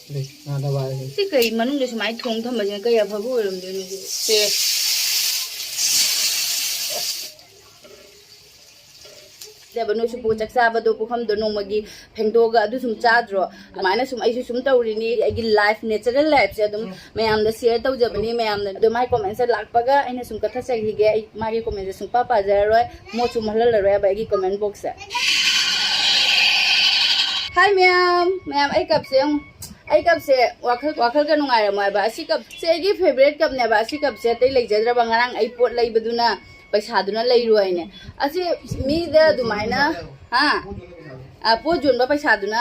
ꯁꯤ ꯀꯩ ꯃꯅꯨꯡꯗ ꯁꯨꯃꯥꯏꯅ ꯊꯣꯡ ꯊꯝꯕꯁꯤꯅ ꯀꯩ ꯑꯐꯕ ꯑꯣꯏꯔꯝꯗꯣꯏꯅꯣ ꯁꯤ ꯅꯣꯏꯁꯨ ꯄꯨ ꯆꯥꯛ ꯆꯥꯕꯗꯣ ꯄꯨꯈꯝꯗꯣ ꯅꯣꯡꯃꯒꯤ ꯐꯦꯡꯗꯣꯛꯑꯒ ꯑꯗꯨ ꯁꯨꯝ ꯆꯥꯗ꯭ꯔꯣ ꯑꯗꯨꯃꯥꯏꯅ ꯁꯨꯝ ꯑꯩꯁꯨ ꯁꯨꯝ ꯇꯧꯔꯤꯅꯤ ꯑꯩꯒꯤ ꯂꯥꯏꯐ ꯅꯦꯆꯔꯦꯜ ꯂꯥꯏꯐꯁꯦ ꯑꯗꯨꯝ ꯃꯌꯥꯝꯗ ꯁꯤꯌꯔ ꯇꯧꯖꯕꯅꯤ ꯃꯌꯥꯝꯅ ꯑꯗꯨꯝ ꯃꯥꯒꯤ ꯀꯣꯃꯦꯟꯁꯦ ꯂꯥꯛꯄꯒ ꯑꯩꯅ ꯁꯨꯝ ꯀꯠꯊꯠꯆꯈꯤꯒꯦ ꯑꯩ ꯃꯥꯒꯤ ꯀꯣꯃꯦꯟꯁꯦ ꯁꯨꯡꯄꯥ ꯄꯥꯖꯔꯔꯣꯏ ꯃꯣꯠꯁꯨ ꯃꯍꯜꯍꯜꯂꯔꯣꯏꯕ ꯑꯩꯒꯤ ꯀꯣꯃꯦꯟ ꯕꯣꯛꯁꯁꯦ ꯍꯥꯏ ꯃꯌꯥꯝ ꯑꯩ ꯀꯞꯁꯦ ꯑꯩ ꯀꯞꯁꯦ ꯋꯥꯈꯜꯒ ꯅꯨꯡꯉꯥꯏꯔꯝꯃꯣꯏꯕ ꯑꯁꯤ ꯀꯞꯁꯦ ꯑꯩꯒꯤ ꯐꯦꯚꯣꯔꯥꯏꯠ ꯀꯞꯅꯦꯕ ꯑꯁꯤ ꯀꯞꯁꯦ ꯑꯇꯩ ꯂꯩꯖꯗ꯭ꯔꯕ ꯉꯔꯥꯡ ꯑꯩ ꯄꯣꯠ ꯂꯩꯕꯗꯨꯅ ꯄꯩꯁꯥꯗꯨꯅ ꯂꯩꯔꯣꯏꯅꯦ ꯑꯁꯤ ꯃꯤꯗ ꯑꯗꯨꯃꯥꯏꯅ ꯄꯣꯠ ꯌꯣꯟꯕ ꯄꯩꯁꯥꯗꯨꯅ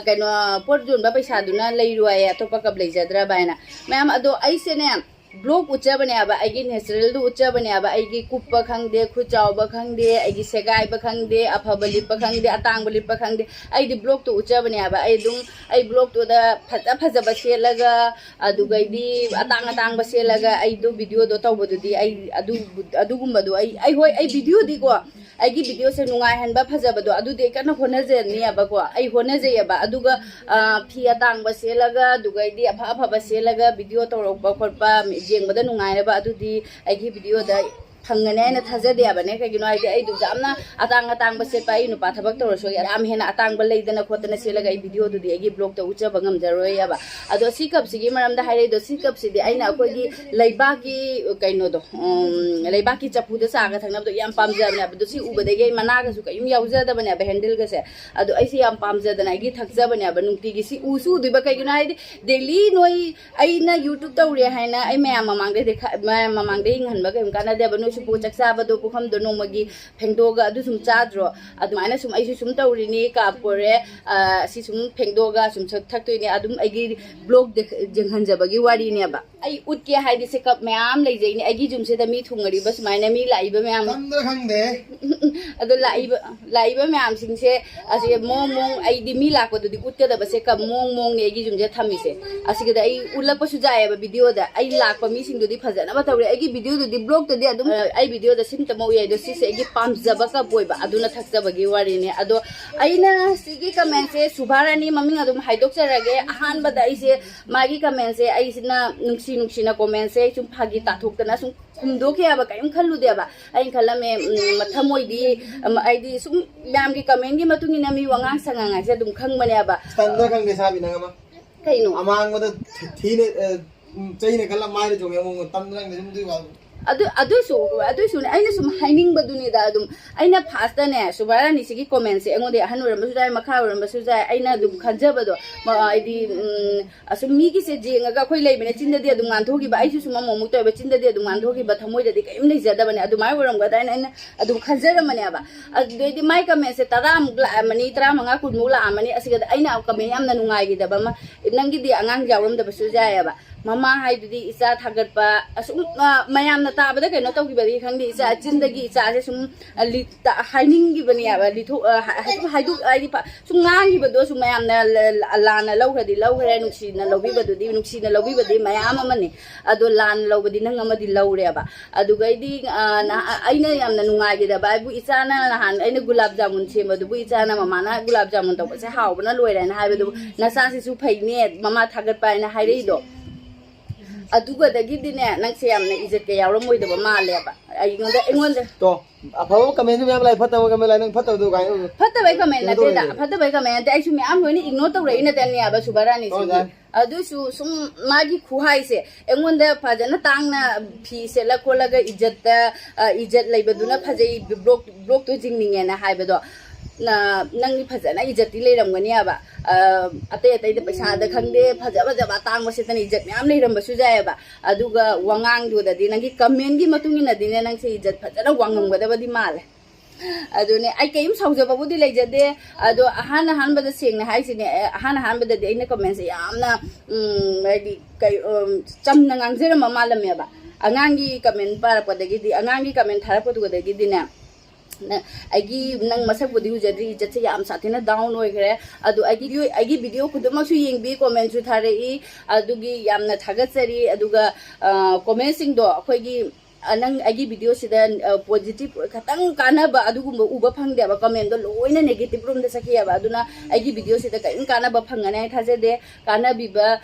ꯀꯩꯅꯣ ꯄꯣꯠ ꯌꯣꯟꯕ ꯄꯩꯁꯥꯗꯨꯅ ꯂꯩꯔꯣꯏ ꯑꯇꯣꯞꯄ ꯀꯞ ꯂꯩꯖꯗ꯭ꯔꯕ ꯍꯥꯏꯅ ꯃꯌꯥꯝ ꯑꯗꯣ ꯑꯩꯁꯦꯅꯦ ब्लॉग उच्चबनेब अगी नेचुरल उच्चबनेब अगी कुप खंगदे खुचाव खंगदे अगी सेगाइब खंगदे अफब लिप खंगदे अतांग लिप खंगदे अगी ब्लॉग तो उच्चबनेब आई ब्लॉग तो फज फजब सेलगा अदुगैदी अतांग अतांग सेलगा अईदो वीडियो दो तौबदुदी आई अदुगुंबदो आई होय आई वीडियो दीको अगी वीडियो से नुंगाइहनबा फजबदो अदुदे कन होनजनियाबको आई होनजयबा अदुगा फी अतांग सेलगा अदुगैदी अफा अफब सेलगा वीडियो तौरबा खोरबा जेंबदा नुंगाइरबा अदुदी आइगी वीडियो दा फंगने ना थाजदेबने कगिनो आइदि आई दुजामना अतांग अतांग सेपा आई नुपा थबक तौरसो याम हेना अतांग लेदना खोतना सेलगा आई वीडियो दुदी आइगी ब्लॉग ता उच्चब ngam अदो सी कप सिगी मरमदा हाइरेदो सी कप सिदि आइना अखोगी लैबाकी कइनोदो लैबाकी चपुदा सागा थंगनबदो याम पामजबने अबदो सी उबदेगे मनागसु कयम यावजदबने अब हैंडल गसे अदो आइसी याम पामजदना आइगी थकजबने अब नुंगतिगी सी उसु दुबा कइगिनो आइदि डेली नोई आइना यूट्यूब तौरे हाइना आई मयाम ममांगदे देखा ममांगदे इंगहनबा कयम कानादेबा नोई पो चक्साबदो पुखमदो नोमगी फेंदोगा अदु सुम चाद्रो अदुमाइना सुम आइसु सुम तौरिनी कापोरे सि सुम फेंदोगा सुम थक्तोइनी अदुम आइगी ब्लॉग जेंहनजबगी वारीनेबा आई उटके हाइदि से कप मयाम लेजैनी आइगी जुमसे द मी थुंगरिबा सुमाइना मी लाइबा मयाम तंदर खंगदे अदो लाइबा मयाम सिंसे असे मोंग आइदि मी लाकोदुदि उटकदबा से कप मोंग ने आइगी जुमसे थमिसे असिगदा आई उलकपसु जायबा वीडियो दा आई लाकपा मी सिंगदुदि फजनबा तौरे आइगी वीडियो दुदि ब्लॉग तदि अदुम आई वीडियो द सिम तमो याइदो सिसे आइगी पामजबा का बोइबा अदुना थक्जबगी वारीने अदो आइना सिगी कमेंट से सुभारानी ममिंग अदुम हाइदोक्चरगे अहानबदा आइसे मागी कमेंट से आइसिना नुक्सीना कमेंट से सुम फागी ताथोक्तना सुम खुमदोखेबा कयम खल्लुदेबा आइन खल्लमे मथमोइदी आइदी सुम यामगी कमेंट गी मतुंगिना मी वांगांग संगांग से दुम खंगबनेबा तंदर खंगदे साबि नंगमा कइनो अमांगबदा थीने चैने खल्ला माइरे जोमे मो तंदर खंगदे सुमदि वा अदुसु अइना सुम हाइनिंगबदुनिदा अदुम अइना फास्टने सुबारानी सिगी कमेंट से एंगोदे अहनुरमसु जाय मखाउरमसु जाय अइना दुम खंजबदो आइदी असुम मीगी से जेंगा खoi लेबने चिंददे अदुम गांथोगिबा आइसु सुम मोमु तोबे चिंददे अदुम गांथोगिबा थमोइददि कयम लेजदबने अदुमाय वरमगदा अइना अदुम खंजरमनेबा अदुदि माय कमेंट से 30 मुक लामनी 35 कुन मुक लामनी असिगदा अइना कमेंट यामना नुंगाइगिदबा नंगिदि अंगांग जावरमदबसु जायबा ममा हाइदुदि इचा थागटपा असुम मयामना ताबदा कइनो तौगिबदि खंगदि इचा चिंदगी इचा से सुम हाइनिंगिबनि याबा लिथो हाइदु आइदि सुम ngangiबदो सुम मयामना लाना लौखदि लौखरे नुक्सीना लौबिबदि मयाम अमने अदो लान लौबदि नंग अमदि लौरेबा अदुगैदि आइना यामना नुंगाइगिदबा आइबु इचाना नहान आइना गुलाब जामुन सेमदुबु इचाना ममाना गुलाब जामुन तौबसे हावबना लोइराना हाइबदु नसासिसु फैने ममा थागटपा आइना हाइरेइदो अदुगदगिदिने नंगसे यामना इज्जत के यावरमोइदबा मालेबा अइगोंदा तो अफाव कमेंट में लाइ फतव कमेंट लाइ नंग फतव दो गाय फतबै कमेंट नतेदा फतबै कमेंट ते आइसु म्याम लोइनि इग्नोर तौरइ नतने याबा सुबारानी सि अदुसु सुम मागी खुहाइसे एंगोंदा फजना तांगना फी सेला खोलगा इज्जत लैबदुना फजै ब्लॉग तो जिंगनिंगेना हाइबदो नंगी फजना इज्जती लेरमगनी आबा अतै अतै द पैसा द खंगदे फजा फजा तांग मसेतन इज्जत म्याम लेरमबसु जायबा अदुगा वांगांग दुददि नंगी कमेंट गी मतुंगिना दिने नंगसे इज्जत फजना वांगमगदबदि माले अदुने आई कयम साउजबबुदि लेजदे अदो अहान बद सेंगना हाइसिने अहान बददि आइना कमेंट से यामना आइदि कय चमना ngangjera मालमेबा अंगांगी कमेंट पारपदगिदि अंगांगी कमेंट थारपदुगदगिदिने आइगी नंग मसकबुदि उजद्रि इज्जत से याम साथेना डाउन होइगरे अदु आइगी वीडियो खुदमसु येंगबि कमेंट सु थारई अदुगी यामना थागतसरी अदुगा कमेंट सिंग दो अखोइगी nang agi video sida positive khatang kanaba adugumba uba phangde ba comment do loina negative room da sakhiya ba aduna agi video sida kain kanaba phangane thajade kanabi ba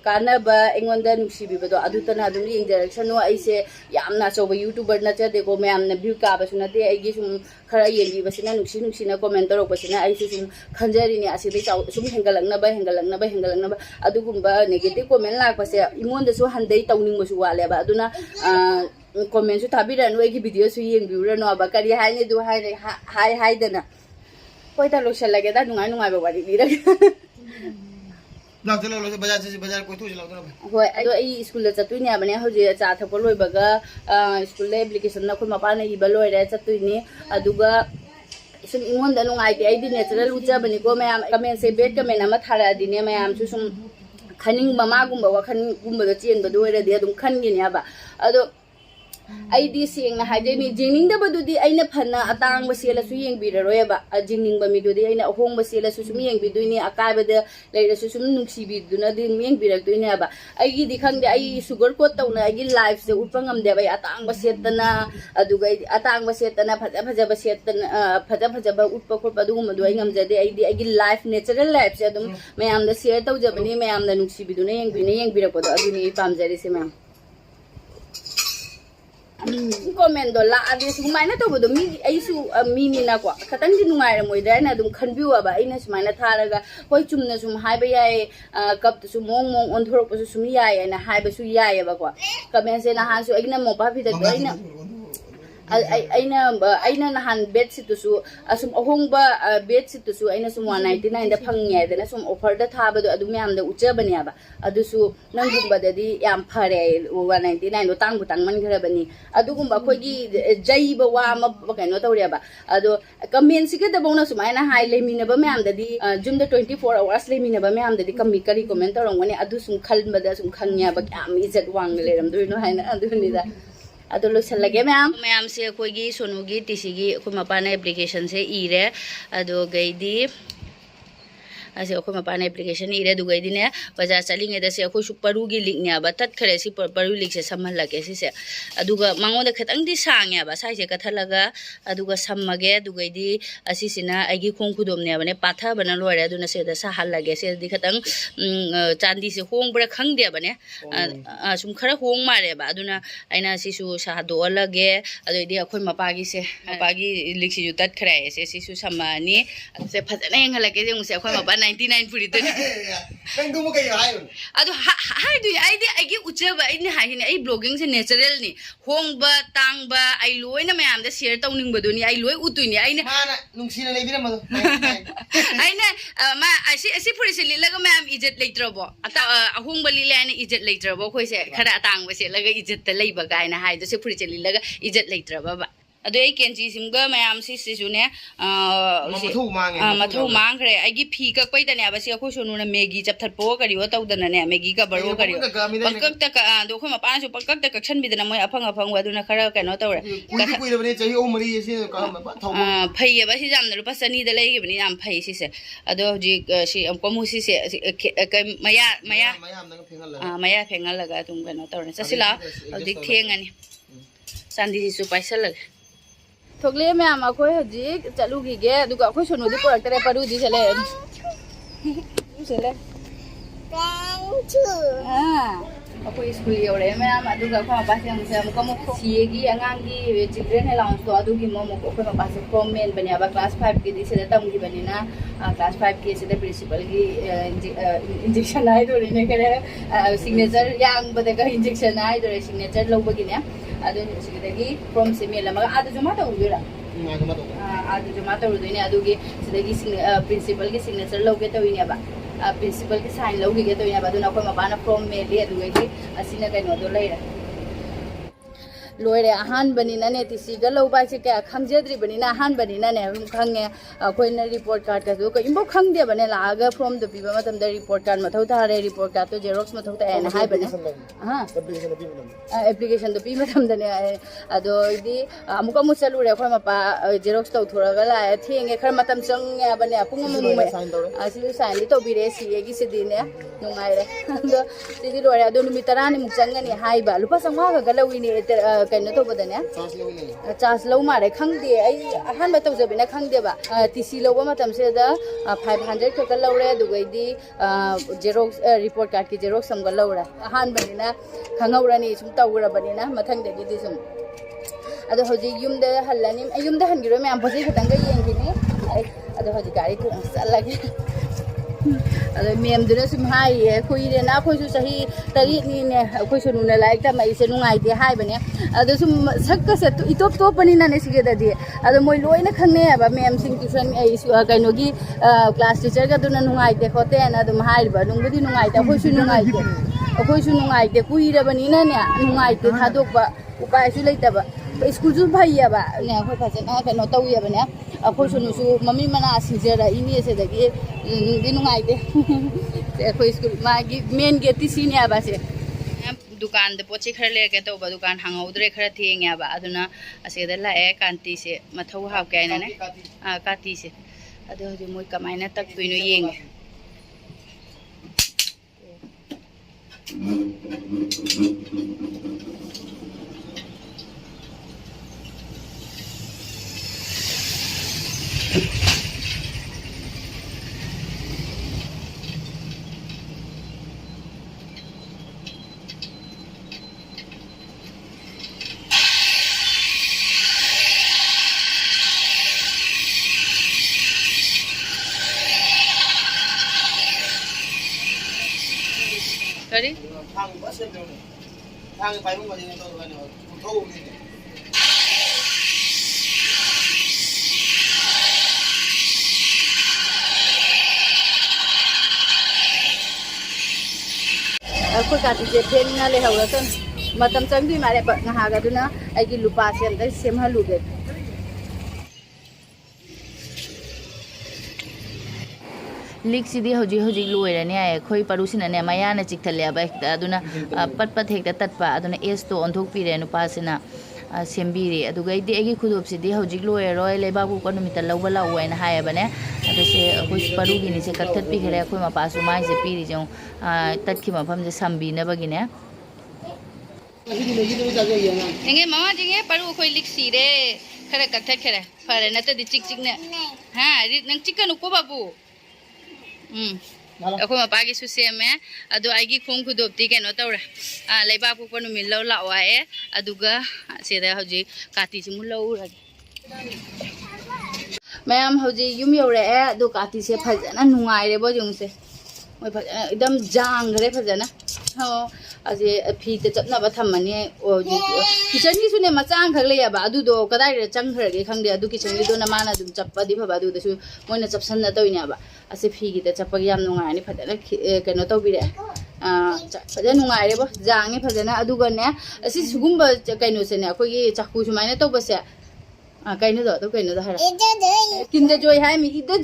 kanaba engonda nuksi bi ba do adutana adum interaction no aise yamna choba youtuber na chade ko mayamna view ka ba sunate agi sum khara yenbi basina nuksi na comment ro basina aise sum khanjari ni aside sum hengalakna ba adugumba negative comment la pa se imonda su handai tawning mo su wale ba aduna comment su thabira no egi video su yeng biura no ba kari hai ne du hai dana koi ta lo shala ge da nungai ba wari dira लाओ चलो लो बाजार कोई तो चलाओ ना hoi ado ai school la chatui ne bane hoje cha tha poloi baga school la application na khoi mapa na iba loi re chatui ni aduga sum ingon da nungai ti ai di natural ucha bani ko mayam comment se bet comment ama thara di ne mayam su sum khaning mama gumba wa khan gumba da chen ba do re de dum khan gi ne ba ado ai di sing na haje ni jingning da badu di aina phanna atang ba sela su yeng bi roya ba jingning ba mi do di aina hong ba sela su sum yeng bi du ni akai ba de leira su sum nungsi bi du na di yeng bi rak du ni ba ai gi di khang de ai sugar coat taw na ai life se upangam de ba atang ba setana adu ga atang ba setana phaja ba setana phaja ba utpa khot ba du ma du ai ngam ja de ai di ai gi life natural life se adum mayam da share taw ja bani mayam da nungsi bi du na yeng bi rak ba do adu ni pam jari se mayam comment do la adi sumaina to bodo mi aisu mi ni na kwa khatang di nungai ra moi da na dum khanbiu aba ina sumaina tharaga hoi chumna sum hai ba yai kap su mong on thorok su sum yai na hai ba su yai ba kwa comment se na han su aina mo ba bi da aina nahan bedsheet to su asum ahong ba bedsheet to su aina sum 199 da phangye da na sum offer da tha ba do adu myam da ucha bani ba adu su nang gumba da di yam phare 199 do tang bu tang man ghara bani adu gumba khoi gi jai ba wa ma ba kaino tawre ba adu comment si ke da bona sum aina hai le mi na ba myam da di jum da 24 hours le mi na ba myam da di kam mi kari comment rong wani adu sum khal ba da sum khangya ba kyam izat wang le ram do no haina adu ni da ado lo salage ma'am से कोई की सोनू की TC की कोई मपाना application से ईरे ado गईदी ऐसे कोई मपाना application ईरे दु गईदी ने बाजार चलिंगे दसे कोई सुपरू की लिंक ने बा तत खरे सी परू लिंक से समहल लगे से अदुगा मांगो द खतंग दि सांगे बा साइ से कथलगा अदुगा सम्मगे दु गईदी असि सिना आगी खोंग खुदोम ने बने पाथा बना लोरे दुना से द सा हल लगे से दि खतंग चांदी से होंग बरा खंग दे बने सुम खरा होंग मारे बा दुना आइना सिसु सा दो लगे अदोइदि अखोय मपागी से मपागी लिंक से तत खरे से सिसु सम्मानी से फजने हंग लगे जे मुसे अखोय मपा 99 पुरी तो nang du mo kay hayo ado hai du ai de ai gi uchaba ai ni hai ni ai blogging se natural ni hong ba tang ba ai loi na mayam da share tawning ba do ni ai loi utui ni ai ne mana nung sina lay bira mo ai ne ma asi puri se lilaga mayam ijet leitrobo ata hong ba lile ai ijet leitrobo khoi se khara tang ba se laga ijet ta lei ba gai na hai do se puri se lilaga ijet leitrobo ba ado ai kenji simga mayam si su ne mathu mang khre ai gi phi ka pai ta ne ba si ko sonu na megi chap that po kari wa taw dana ne megi ka baro kari pakak ta ka do khoi ma pa su pakak ta ka khan bi dana moi afang wa du na khara ka no taw re kui da bane chahi o mari se ka ma thau phai ba si jam na rupa sani da lai gi bani am phai si se ado ji si am ko mu si se maya maya phengal laga tum ka no taw re sasila dik theng ani sandi si su paisal lag थोकले में आम अखोय हजी चलुगी गे दुगा अखोय सोनुदी product रे परुदी चले चले thank you हां अखोय school योरे में आम दुगा खो पासे हम से हमको मो सीएगी अंगांगी चिल्ड्रन अलाउंस तो अदुगी मो मो अखोय पासे फॉर्म मेल बनियाबा क्लास 5 की दिसे तमगी बनिना क्लास 5 की से प्रिंसिपल की इंजेक्शन आइ दोरे ने करे सिग्नेचर यांग बदगा इंजेक्शन आइ दोरे सिग्नेचर लोबगी ने adun sidagi from semela maga adu jama ta udira adu jama ta udini adugi sidagi principal ki signature loge ta uini ba principal ki sign loge ge ta uini ba duna ko mabana from meli adugi asina kai no do leira लोरे अहान बनीना ने TC गलो बाइसे क्या खंगजेद्री बनीना अहान बनीना ने खंगे अखोइना report card का को इम्बो खंगदे बने लागा from the पीबा मतम द रिपोर्ट कार्ड मथौ तारे रिपोर्ट कार्ड तो जेरोक्स मथौ ता एना हाय बने हां एप्लीकेशन तो पी मतम दने अदो इदी अमुका मु चलुरे अखोइ मपा जेरोक्स तौ थोरगा लाए थेंगे खर मतम चंगे बने पुंग मु असि साइन दि तौबिरे सीए गी सिदिने नुंगाइरे अदो सिदि लोरे अदो नुमि 10 नि मुक चंगनी हाइबा लुपा संवा गा गलौइने कनो तो बदने चार्ज लो मारे खंगदे आई अहान बतौ जबिना खंगदेबा टीसी लोबा मतम से दा 500 का लौरे दुगैदी जेरोक्स रिपोर्ट कार्ड की जेरोक्स सम गलौरा अहान बनिना खंगौरानी सुम तौरा बनिना मथंगदगी दि सुम अदो होजि युमदे हल्लानी युमदे हनगिरो मैम भोजि खतंग येंगिनी अदो होजि गाड़ी तो चलगे अदो मैम दुना सुम हाइए खोइरे ना खोइसु सही तरीनी ने खोइसु नुना लाइक ता मइसे नुंगाइते हाइ बने अदो सुम सक्का से इतोप तो पनिना ने सिगे ददि अदो मोइ लोइना खंगने हबा मैम सिंग ट्यूशन कइनोगी क्लास टीचर का दुना नुंगाइते खोते ना अदो हाइबा नुंगुदि नुंगाइते खोइसु नुंगाइते कुइरे बनिना ने नुंगाइते थादोकबा उपायसु लेतबा स्कूल जो भैयाबा ने अखोइ फजना कनो तौयबा ने अखोइ सुनुसु मम्मी मना सिजरा इनी से दगी नुंगि नुंगाइते अखोइ स्कूल मागी मेन गेट ती ने आबा से दुकान दे पोचे खर लेके तो दुकान हांगौद्रे खर थेंगे आबा अदुना असेदा लाए कांती से मथौ हाव कायना ने काती से अदो हजि मोय कमाइना तक तुइनो येंगे Sorry? Thang bus em đâu này. Thang phải không mà đi đâu rồi nó thâu đi. Aku kasih jepen ngale hawa kan, matam canggi mare pak ngahaga tu na, aiki lupa sem tadi sem halu get. लीक सिदी होजी होजी लोइरने आए खोई परुसिनने मयाना चिकथले अब अदुना पट पट हेक्ता तत्पा अदुना एस तो ऑनथोक पिरे नुपासिना सेम्बीरी अदुगैदि एगी खुदोप सिदी होजी लोइरोय लेबाबु को नुमिता लौबा लाउवायना हायबने अदुसे अखोइ परुगिनि से कथत पिखरे अखोइ मपासु माइ से पिरि जौ तत्खि मफम जे संबीनबगिने इंगे मामा जिंगे परू अखोइ लिक सिरे खरे कथत खरे फरे नतदि चिक चिक ने हां नंग चिकन को बाबू अखोइ मपागी सुसेमे अदो आइगी खोंग खुदोपति केनो तौरा लेबा पोपा नुमिल लो लावाए अदुगा सेदा हौजी काती सिमु लौरा मैम हौजी युम यौरे अदो काती से फजना नुंगाइरे बो जुंगसे मोय फजना एकदम जांगरे फजना हो अजे फी ते चपना थमने ओजी किचन की सुने मचांग खग लेबा अदुदो कदाइ रे चंगखरगे खंगदे अदु किचन की दोना माना दुम चप्पदी फबा अदु दसु मोयना चपसन तोइनाबा असे फी की ते चप्पग याम नुंगाइनी फजना केनो तौबिरे फजना नुंगाइरे बो जांगे फजना अदुगने असे सुगुम्बा केनो सेने अखोगी चाकू सुमाइना तौबसे कहीं दो तो कहीं दो हर किंदे जोई है मी इधर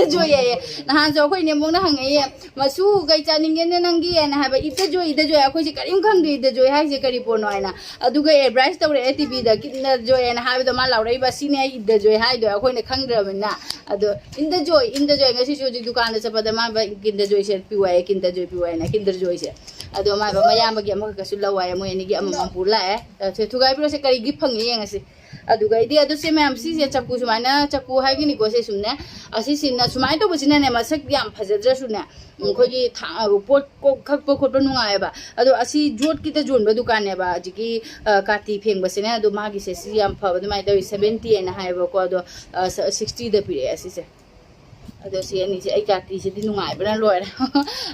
जोई है नहां जो कोई ने मोंग ना हंगे ये मसु गई चानिंगे ने नंगी है ना है इधर जोई कोई से करिम खंग दे इधर जोई है से करी पोनो है ना अदुगे एब्राइस तौरे एटीवी दा किंदे जोई है ना हाबे तो मा लाउरै बसी ने इधर जोई है दो कोई ने खंग द्रबना अदो इधर जोई ngasi जोई दुकान से पदा मा किंदे जोई से पिवाए किंदे जोई पिवाए ना किंदे जोई से अदो मा मयाम बगे अमक कसु लवाए मोय नि गी अमम पुला है से थुगाई प्रो से करी गी फंग ये ngasi अदुगैदी अदुसे मैम सिसे चक्कू सुमाइना चक्कू हाइगिनी को से सुमने असि सिना सुमाइ तो बसिना ने मसक याम फजद्रसुने खोगी पोट को खक खोट नुंगायबा अदो असि जोट की ते जोनबा दुकान नेबा जिकी काती फेंग बसिने अदो मागी से सि याम फब दुमाइ दो 70 एना हाइबा को अदो 60 द पिरे असि से ꯑꯗꯣ ꯁꯤ ꯑꯅꯤꯁꯦ ꯑꯩ ꯀꯥꯇꯤꯁꯤꯗꯤ ꯅꯨꯡꯉꯥꯏꯕꯅ ꯂꯣꯏꯔꯦ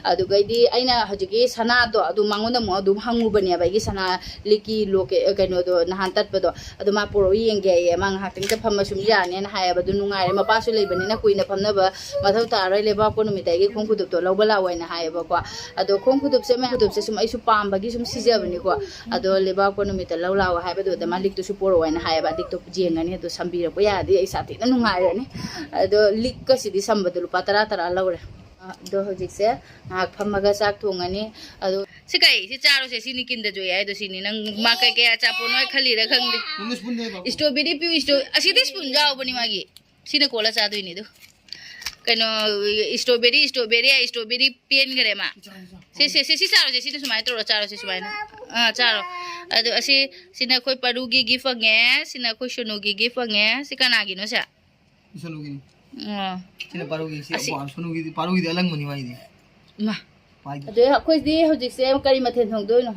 ꯑꯗꯨꯒꯩꯗꯤ ꯑꯩꯅ ꯍꯧꯖꯤꯛꯀꯤ ꯁꯅꯥꯗꯣ ꯑꯗꯨ ꯃꯉꯣꯟꯗ ꯑꯃꯨꯛ ꯑꯗꯨꯝ ꯍꯪꯉꯨꯕꯅꯦꯕ ꯑꯩꯒꯤ ꯁꯅꯥ ꯂꯤꯛꯀꯤ ꯂꯣꯀꯦ ꯀꯩꯅꯣꯗꯣ ꯅꯍꯥꯟ ꯇꯠꯄꯗꯣ ꯑꯗꯨ ꯃꯥ ꯄꯨꯔꯛꯑꯣ ꯌꯦꯡꯒꯦ ꯑꯩ ꯃꯥ ꯉꯥꯏꯍꯥꯛꯇꯪꯗ ꯐꯝꯃ ꯁꯨꯝ ꯌꯥꯅꯦꯅ ꯍꯥꯏꯌꯦꯕ ꯑꯗꯨ ꯅꯨꯡꯉꯥꯏꯔꯦ ꯃꯄꯥꯁꯨ ꯂꯩꯕꯅꯤꯅ ꯀꯨꯏꯅ ꯐꯝꯅꯕ ꯃꯊꯧ ꯇꯥꯔꯣꯏ ꯂꯩꯕꯥꯛꯄꯣ ꯅꯨꯃꯤꯠꯇ ꯑꯩꯒꯤ ꯈꯣꯡ ꯈꯨꯗꯨꯞꯇꯣ ꯂꯧꯕ ꯂꯥꯛꯑꯣꯏꯅ ꯍꯥꯏꯌꯦꯕꯀꯣ ꯑꯗꯣ ꯈꯣꯡ ꯈꯨꯗꯨꯞꯁꯦ ꯃꯌꯥꯝ ꯈꯨꯗꯨꯞꯁꯦ ꯁꯨꯝ ꯑꯩꯁꯨ ꯄꯥꯝꯕꯒꯤ ꯁꯨꯝ ꯁꯤꯖꯕꯅꯤꯀꯣ ꯑꯗꯣ ꯂꯩꯕꯥꯛꯄꯣ ꯅꯨꯃꯤꯠꯇ ꯂꯧ ꯂꯥꯛꯑꯣ ꯍꯥꯏꯕꯗꯨꯗ ꯃꯥ ꯂꯤꯛꯇꯨꯁꯨ ꯄꯨꯔꯛꯑꯣꯏꯅ ꯍꯥꯏꯌꯦꯕ ꯂꯤꯛꯇꯣ ꯌꯦꯡꯉꯅꯤ ꯑꯗꯣ ꯁꯝꯕꯤꯔꯛꯄ ꯌꯥꯔꯗꯤ ꯑꯩ ꯁꯥꯊꯤꯅ ꯅꯨꯡꯉꯥꯏꯔꯅꯤ ꯑꯗꯣ ꯂꯤꯛꯀꯁꯤꯗꯤ ꯁꯝꯕꯗꯣ ꯂꯨꯄꯥ 10 ꯂꯧꯔꯦ ꯑꯗꯣ ꯍꯧꯖꯤꯛꯁꯦ ꯉꯥꯏꯍꯥꯛ ꯐꯝꯃꯒ ꯆꯥꯛ ꯊꯣꯡꯉꯅꯤ ꯑꯗꯣ ꯁꯤ ꯀꯩ ꯁꯤ ꯆꯥꯔꯣꯁꯦ ꯁꯤꯅꯤ ꯀꯤꯟꯗ ꯖꯣꯏ ꯍꯥꯏꯗꯣ ꯁꯤꯅꯤ ꯅꯪ ꯃꯥ ꯀꯩ ꯑꯆꯥꯄꯣꯠ ꯅꯣꯏ ꯈꯜꯂꯤꯔ ꯈꯪꯗꯦ ꯏꯁꯇ꯭ꯔꯣꯕꯦꯔꯤ ꯄꯤꯌꯨ ꯑꯁꯤꯗꯤ ꯁ꯭ꯄꯨꯟ ꯌꯥꯎꯕꯅꯤ ꯃꯥꯒꯤ ꯁꯤꯅ ꯀꯣꯜꯂ ꯆꯥꯗꯣꯏꯅꯤ ꯑꯗꯣ ꯀꯩꯅꯣ ꯏꯁꯇ꯭ꯔꯣꯕꯦꯔꯤ ꯄꯦꯟꯈꯔꯦ ꯃꯥ ꯁꯤ ꯆꯥꯔꯣꯁꯦ ꯁꯤꯅ ꯁꯨꯃꯥꯏꯅ ꯇꯧꯔ ꯆꯥꯔꯣꯁꯦ ꯁꯨꯃꯥꯏꯅ ꯆꯥꯔꯣ ꯑꯗꯣ ꯁꯤꯅ ꯑꯩꯈꯣꯏ ꯄꯔꯨꯒꯤ ꯒꯤꯐ ꯐꯪꯉꯦ ꯁꯤꯅ ꯑꯩꯈꯣꯏ ꯁꯣꯅꯨꯒꯤ ꯒꯤꯐ ꯐꯪꯉꯦ ꯁꯤ ꯀꯅꯥꯒꯤꯅꯣ ꯁꯦ ꯁꯣꯅꯨꯒꯤꯅꯤ sini parugi si abu parugi di alang mani mai di ma ꯑꯗꯨ ꯑꯩꯈꯣꯏꯗꯤ ꯍꯧꯖꯤꯛꯁꯦ ꯀꯔꯤ ꯃꯊꯦꯜ ꯊꯣꯡꯗꯣꯏꯅꯣ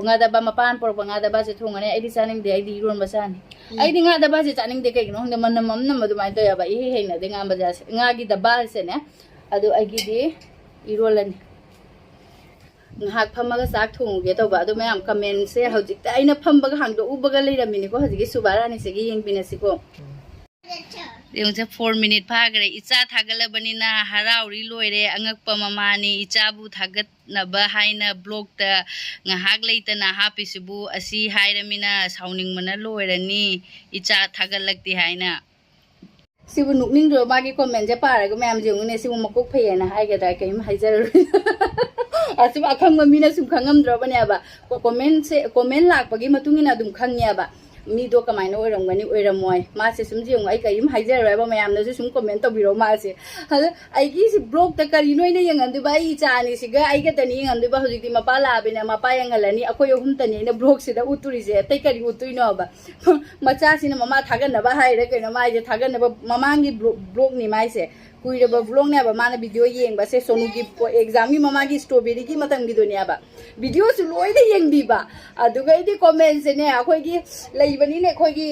ꯉꯥꯗꯕ ꯃꯄꯥꯟ ꯄꯣꯔꯛꯄ ꯉꯥꯗꯕꯁꯦ ꯊꯣꯡꯉꯅꯤ ꯑꯩꯗꯤ ꯆꯥꯅꯤꯡꯗꯦ ꯑꯩꯗꯤ ꯏꯔꯣꯟꯕ ꯆꯥꯅꯤ ꯑꯩꯗꯤ ꯉꯥꯗꯕꯁꯦ ꯆꯥꯅꯤꯡꯗꯦ ꯀꯩꯒꯤꯅꯣ ꯈꯪꯗꯦ ꯃꯅꯝ ꯑꯃꯅꯝ ꯑꯗꯨꯃꯥꯏꯅ ꯇꯧꯌꯦꯕ ꯏꯍꯩ ꯍꯩꯅꯗꯦ ꯉꯥꯒꯤ ꯗꯕꯥꯁꯦꯅꯦ ꯑꯗꯨ ꯑꯩꯒꯤꯗꯤ ꯏꯔꯣꯜꯂꯅꯤ ꯉꯥꯏꯍꯥꯛ ꯐꯝꯃꯒ ꯆꯥꯛ ꯊꯣꯡꯉꯨꯒꯦ ꯇꯧꯕ ꯑꯗꯨ ꯃꯌꯥꯝ ꯀꯃꯦꯟꯁꯦ ꯍꯧꯖꯤꯛꯇ ꯑꯩꯅ ꯐꯝꯕꯒ ꯍꯥꯡꯗꯣꯛꯎꯕꯒ ꯂꯩꯔꯝꯃꯤꯅꯤꯀꯣ ꯍꯧꯖꯤꯛꯀꯤ ꯁꯨꯕꯥꯔꯥꯅꯤꯁꯤꯒꯤ ꯌꯦꯡꯕꯤꯅꯁꯤꯀꯣ ꯌꯦꯡꯁꯦ 4 minute ꯐꯥꯈ꯭ꯔꯦ ꯏꯆꯥ ꯊꯥꯒꯠꯂꯕꯅꯤꯅ ꯍꯔꯥꯎꯔꯤ ꯂꯣꯏꯔꯦ ꯑꯉꯛꯄ ꯃꯃꯥꯅꯤ ꯏꯆꯥꯕꯨ ꯊꯥꯒꯠꯅꯕ ꯍꯥꯏꯅ ꯕ꯭ꯂꯣꯛꯇ ꯉꯥꯏꯍꯥꯛ ꯂꯩꯇꯅ ꯍꯥꯞꯄꯤꯁꯤꯕꯨ ꯑꯁꯤ ꯍꯥꯏꯔꯃꯤꯅ ꯁꯥꯎꯅꯤꯡꯕꯅ ꯂꯣꯏꯔꯅꯤ ꯏꯆꯥ ꯊꯥꯒꯠꯂꯛꯇꯦ ꯍꯥꯏꯅ सिबु नुकनिंद्रो मागी कमेंट जे पारगा मैम जेंगने सिबु मकोक फैयेना हाइगदा कयम हाइजररुइ असिबु अखंग मीना सुम खंगमद्रबनेबा कमेंट लाकपगी मतुंगिना दुम खंगनेबा मीदो कमाइनो ओइरमगनी ओइरमोय मासे सुम जेंग आई कयम हाइजरबा मैमनसु सुम कमेंट तबिरो मासे हद आइगी सि ब्लॉग त करी नोइना यंगंदुबा ई चानी सिगा आइगा तनी यंगंदुबा हुजिति मपा लाबिना मपा यंगलनी अखोय अहुम तनी ने ब्लॉग सिदा उतुरिजे तै करी उतुइनोबा मचा सिना ममा थागनबा हाइरे कइनो माइजे थागनबा ममांगी ब्लॉग नि माइसे कुइरबा ब्लॉग ने माना वीडियो येंगबा से सोनू की एग्जाम की ममागी स्ट्रॉबेरी की मतंग गिदोनियाबा वीडियो सु लोइदे येंगबीबा अदुगा इदि कमेंट से ने अखोयगी लैबनी ने अखोयगी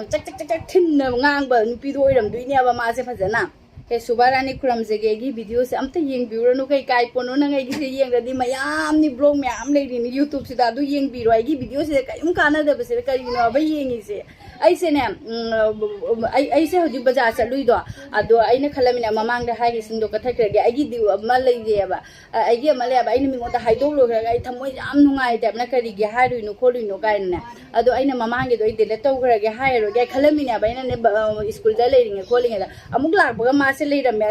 चक चक चक थिन ngang नुपीदो ओइरमदुइनियाबा मासे फजना हे सुबारानी खुरमजेगेगी वीडियो से अमते येंगबिरनु कई काय पोनो नंगैगी से येंगरदी मयाम नि ब्लॉग मयाम लेरिनी यूट्यूब से दादु येंगबिरो आइगी वीडियो से कयम कानादबसे करिनो अब येंगिसे ऐसे ने ऐसे हजि बाजार चलुइदो अदो आइने खलमिना ममांग हाइगे सिंदो कथखरगे आइगी दिउ अमा लैजेबा आइगी अमा लेबा आइने मिंगोदा हाइदोलोखरगा आइ थमोय याम नुंगाइ तबना करिगे हाइरुइनो खोलुइनो गाइने अदो आइने ममांगे दो दिले तौखरगे हाइरोगे खलमिना बाइना ने स्कूल दा लेरिंगे खोलिंगे अमुक लाकबगा मासे लेरमे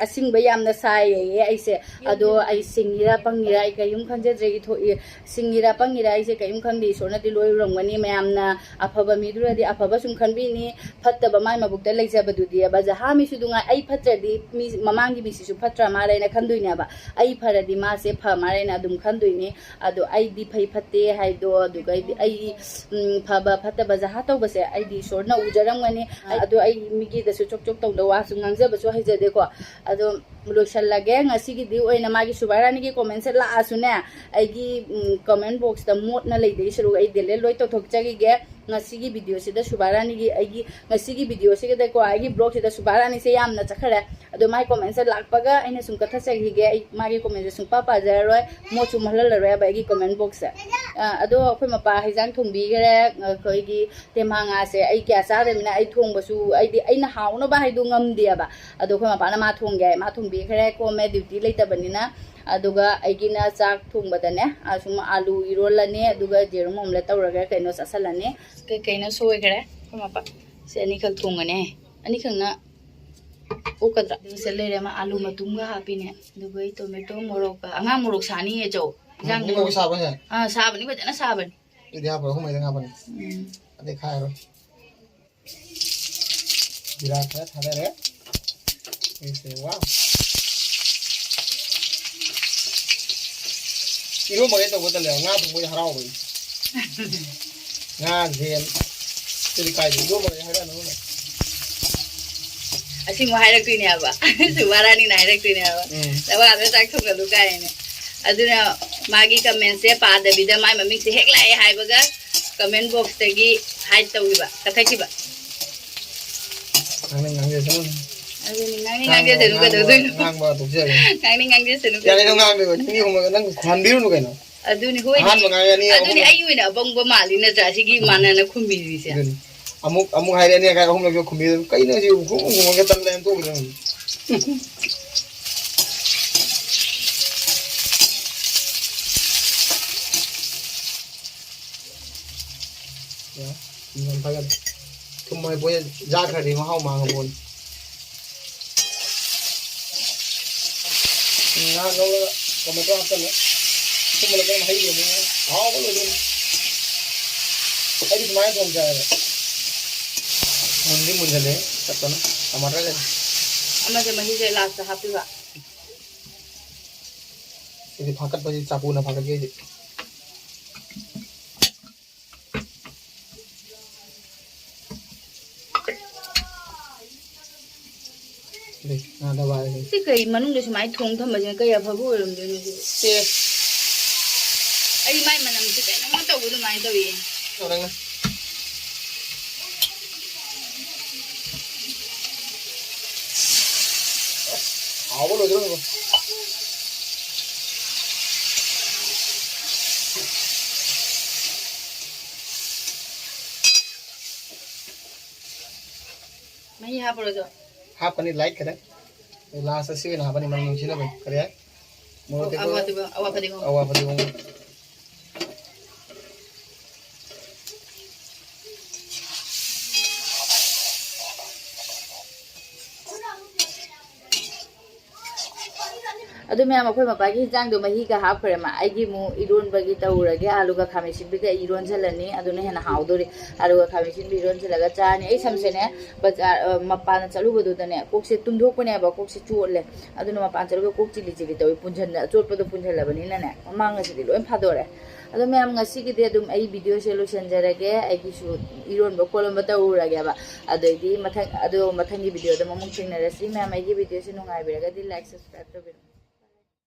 असिंगबा यामना साइये ऐसे अदो आइ सिंगिरा पंगिरा आइ कयम खंजद्रेगी थोइ सिंगिरा पंगिरा आइसे कयम खंदि सोनादि लोइरमगनी मयामना अफबा मिदुरदि अफबा सुम खनबिनी फत्तबा माइ मबुक्ता लेजबदुदि बजा मी सुदुंगा आई फत्रदि मी ममांगी मिसिसु फत्रा मारेना खंदुइनाबा आई फरदि मासे फ मारेना दुम खंदुइने अदो आई दि फै फत्ते हाइदो अदुगा आई फबा फत्तबा जहा तौबसे आई दि सोरना उजरमगनी अदो आई मिगी दसु चोक चोक तौदा Vasu ngangjabsu haijadeko ado loisallage ngasigi di oina magi subarani gi comment se la asune aigi comment box ta mod na leidei suru ai dele loi to thokchagi ge ngasigi video sida subarani gi aigi ngasigi video se de ko aigi blog sida subarani se yamna chakhare ado mai comment se lakpaga aina sum katha chagi ge ai magi comment se sum pa pa jaroi mo chu malal roi ba aigi comment box se ado khoi mapa haijang thongbi gere khoi gi temanga se ai kya sa de mina ai thongbasu ai di aina hauna ba haidu ngamde ba ado khoi mapa na ma thongbi khare ko me duty leitabanina aduga aigina chak thungbadane asuma alu irolane aduga jerum omelette tawraga kaino sasalane kaino soigre mapa se ani khal thungane ani khangna okadra se lere ma alu matumga hapine aduga tomato morok anga morok sani e jo jang morok sabane sabani bajana sabani idi ha humai danga bani ade khairo jira kha thadare ese wow iru mo ito boda leo nga mo harao boy nga zen tiri kai iru mo hara no asi mo hara kuini aba subarani na hara kuini aba tawa ade tak thong lu kai ne aduna magi comment se pa da bida mai mami se hek lai hai baga comment box tagi hai tawiba kathakiba nang nang je Ngang ngang thế nó cái đầu tiên. ngang mà tục chưa Ngang thế nó cái này cái. nó ngang được nhưng mà nó khoan biếu nó cái nó Aduni hoi. han mà ngang này Aduni ayu na bang ba mali na cha sige mana na khumbi di sia. amuk hai này cái không là không biết cái nó gì cũng cái tâm lên tôi rồi ya mình phải cái không mai bây giờ ra cái đi mà hao mà không muốn nó còn một cái ăn nữa không mà cái hay rồi nữa đó có rồi cái gì mà không chơi mình đi mình cái tập nó tomato cái Ama sa mahi sa last sa happy ba. ini pakat pasti sapu na pakat cái gì đây ada bài này Si kai manung de mai thong tham ma jin kai ya phabu rum de ni. thế Ai mai manam si kai na ma taw bu mai taw yi. đâu đây này áo có lồi rồi Mahi ha paro jo. half cái này like cái đấy last sẽ là bạn mình xin lỗi cái đấy mua cái Awa pa dingo. awa pati kong Adu me amakoi mapa gi jang do mahi ka half kare ma ai gi mu iron bagi tawrage alu ka khami sin bi ka iron chalani aduna hena hawdori alu ka khami sin bi iron chalaga chani ai samse ne bazar mapa na chalu bodu dane kok se tumdok pone ba kok se chotle aduna mapa chalu kok chili chili tawi punjan chot padu punjal labani na ne manga se lo em phadore adu me am ngasi gi de dum ai video se lo sanjarage ai gi su iron ba kolom ba tawrage ba adu gi mathang gi video da mamung chingna rasi me am ai gi video se nungai biraga di like subscribe to